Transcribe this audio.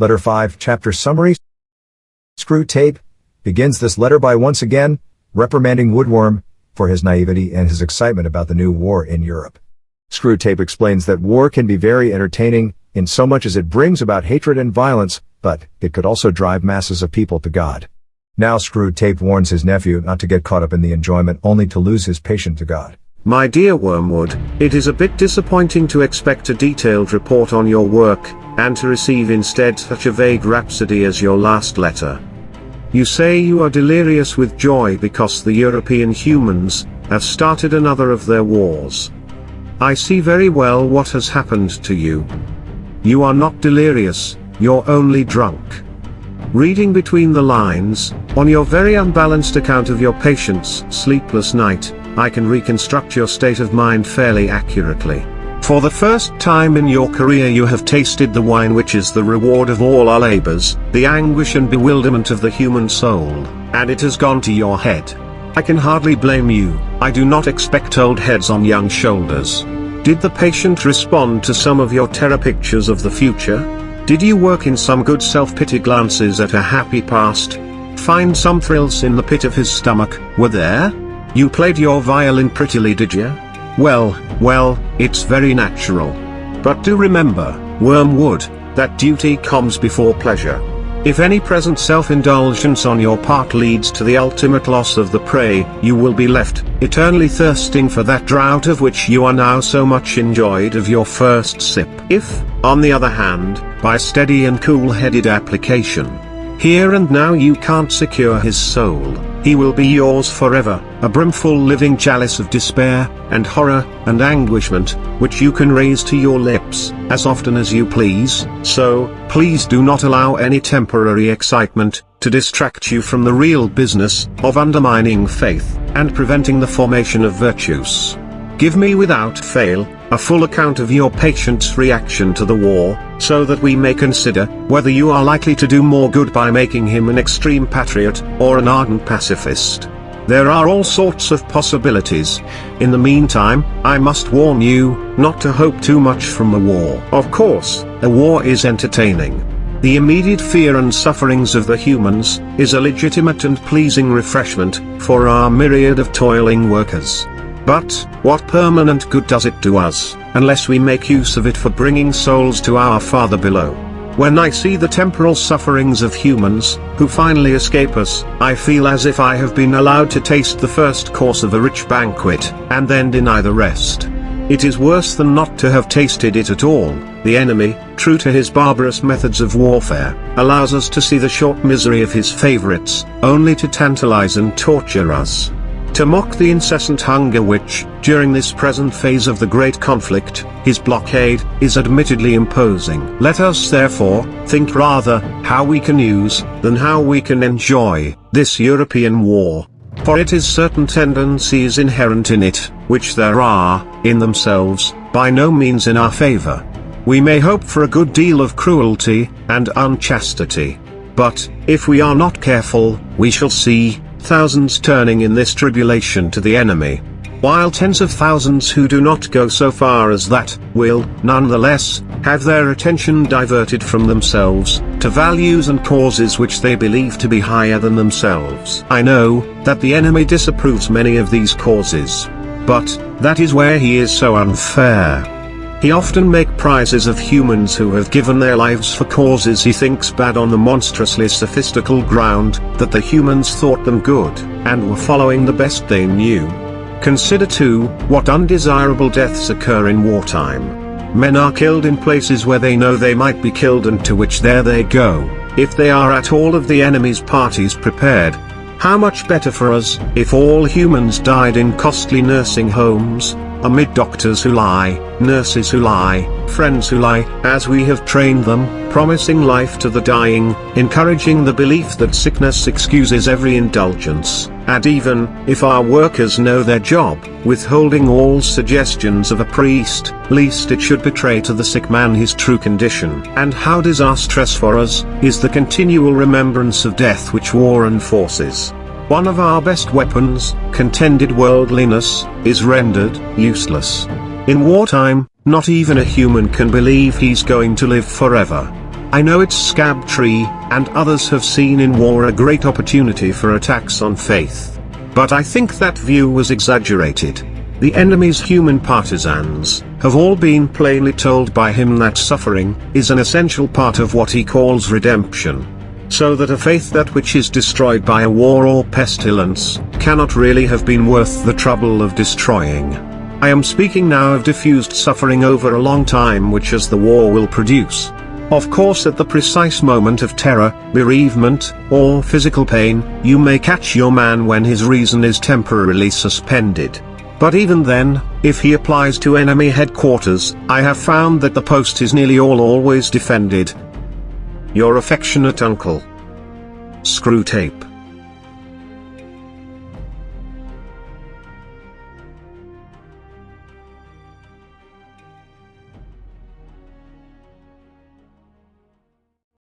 Letter 5, Chapter Summary. Screwtape begins this letter by once again reprimanding Woodworm for his naivety and his excitement about the new war in Europe. Screwtape explains that war can be very entertaining in so much as it brings about hatred and violence, but it could also drive masses of people to God. Now Screwtape warns his nephew not to get caught up in the enjoyment only to lose his patience to God. My dear Wormwood, it is a bit disappointing to expect a detailed report on your work, and to receive instead such a vague rhapsody as your last letter. You say you are delirious with joy because the European humans have started another of their wars. I see very well what has happened to you. You are not delirious, you're only drunk. Reading between the lines, on your very unbalanced account of your patient's sleepless night, I can reconstruct your state of mind fairly accurately. For the first time in your career you have tasted the wine which is the reward of all our labors, the anguish and bewilderment of the human soul, and it has gone to your head. I can hardly blame you, I do not expect old heads on young shoulders. Did the patient respond to some of your terror pictures of the future? Did you work in some good self-pity glances at a happy past? Find some thrills in the pit of his stomach, were there? You played your violin prettily, did you? Well, it's very natural. But do remember, Wormwood, that duty comes before pleasure. If any present self-indulgence on your part leads to the ultimate loss of the prey, you will be left, eternally thirsting for that draught of which you are now so much enjoyed of your first sip. If, on the other hand, by steady and cool-headed application, here and now you can't secure his soul, he will be yours forever, a brimful living chalice of despair, and horror, and anguishment, which you can raise to your lips, as often as you please. So, please do not allow any temporary excitement to distract you from the real business of undermining faith, and preventing the formation of virtues. Give me without fail a full account of your patient's reaction to the war, so that we may consider whether you are likely to do more good by making him an extreme patriot, or an ardent pacifist. There are all sorts of possibilities. In the meantime, I must warn you not to hope too much from a war. Of course, a war is entertaining. The immediate fear and sufferings of the humans is a legitimate and pleasing refreshment for our myriad of toiling workers. But, what permanent good does it do us, unless we make use of it for bringing souls to our Father below? When I see the temporal sufferings of humans, who finally escape us, I feel as if I have been allowed to taste the first course of a rich banquet, and then deny the rest. It is worse than not to have tasted it at all. The enemy, true to his barbarous methods of warfare, allows us to see the short misery of his favorites, only to tantalize and torture us. To mock the incessant hunger which, during this present phase of the great conflict, his blockade, is admittedly imposing. Let us therefore, think rather, how we can use, than how we can enjoy, this European war. For it is certain tendencies inherent in it, which there are, in themselves, by no means in our favor. We may hope for a good deal of cruelty, and unchastity. But, if we are not careful, we shall see thousands turning in this tribulation to the enemy, while tens of thousands who do not go so far as that, will, nonetheless, have their attention diverted from themselves, to values and causes which they believe to be higher than themselves. I know, that the enemy disapproves many of these causes. But, that is where he is so unfair. He often makes prizes of humans who have given their lives for causes he thinks bad on the monstrously sophistical ground that the humans thought them good, and were following the best they knew. Consider too, what undesirable deaths occur in wartime. Men are killed in places where they know they might be killed, and to which there they go, if they are at all of the enemy's parties prepared. How much better for us, if all humans died in costly nursing homes, amid doctors who lie, nurses who lie, friends who lie, as we have trained them, promising life to the dying, encouraging the belief that sickness excuses every indulgence, and even, if our workers know their job, withholding all suggestions of a priest, lest it should betray to the sick man his true condition. And how disastrous for us, is the continual remembrance of death which war enforces. One of our best weapons, contended worldliness, is rendered useless. In wartime, not even a human can believe he's going to live forever. I know it's Scab Tree, and others have seen in war a great opportunity for attacks on faith. But I think that view was exaggerated. The enemy's human partisans have all been plainly told by him that suffering is an essential part of what he calls redemption. So that a faith that which is destroyed by a war or pestilence cannot really have been worth the trouble of destroying. I am speaking now of diffused suffering over a long time, which as the war will produce. Of course, at the precise moment of terror, bereavement, or physical pain, you may catch your man when his reason is temporarily suspended. But even then, if he applies to enemy headquarters, I have found that the post is nearly always defended. Your affectionate uncle, Screwtape.